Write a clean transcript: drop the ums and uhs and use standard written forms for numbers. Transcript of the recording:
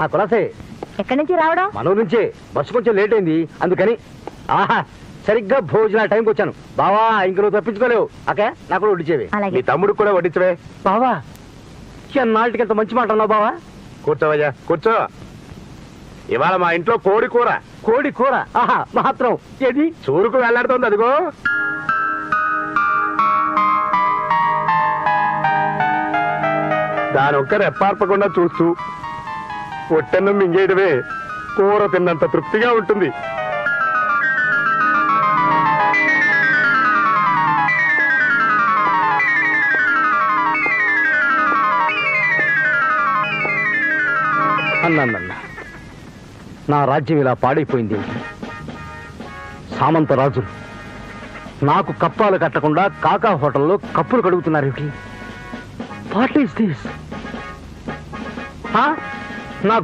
కులాసే. ఎక్కడి నుంచి రావడం? మన నుంచే. బస్సు కొంచెం లేట్ అయింది అందుకని. ఆహా, సరిగ్గా భోజన టైంకి వచ్చాను. బావా ఇంక నువ్వు తప్పించుకోలేవు. అకే నాకు కూడా వడ్డించేవి. అలాగే. మీ తమ్ముడికి కూడా వడ్డించవే. బావా ఎన్నాళ్ళకి ఎంత మంచి మాట అన్నావు బావా. కూర్చోవయ్యా, కూర్చో. ఇవాళ మా ఇంట్లో కోడి కూర. కోడి కూర? ఆహా, మాత్రం ఏది చూరుకు వెళ్లాడుతోంది అదిగో. దాని ఒక్క రెప్పార్పకుండా చూస్తూ పొట్టెన్నం మింగేయడమే కూర తిన్నంత తృప్తిగా ఉంటుంది. అన్నా, నా రాజ్యం ఇలా పాడైపోయింది. సామంత రాజులు నాకు కప్పాలు కట్టకుండా కాకా హోటల్లో కప్పులు కడుగుతున్నారు. What is this? నా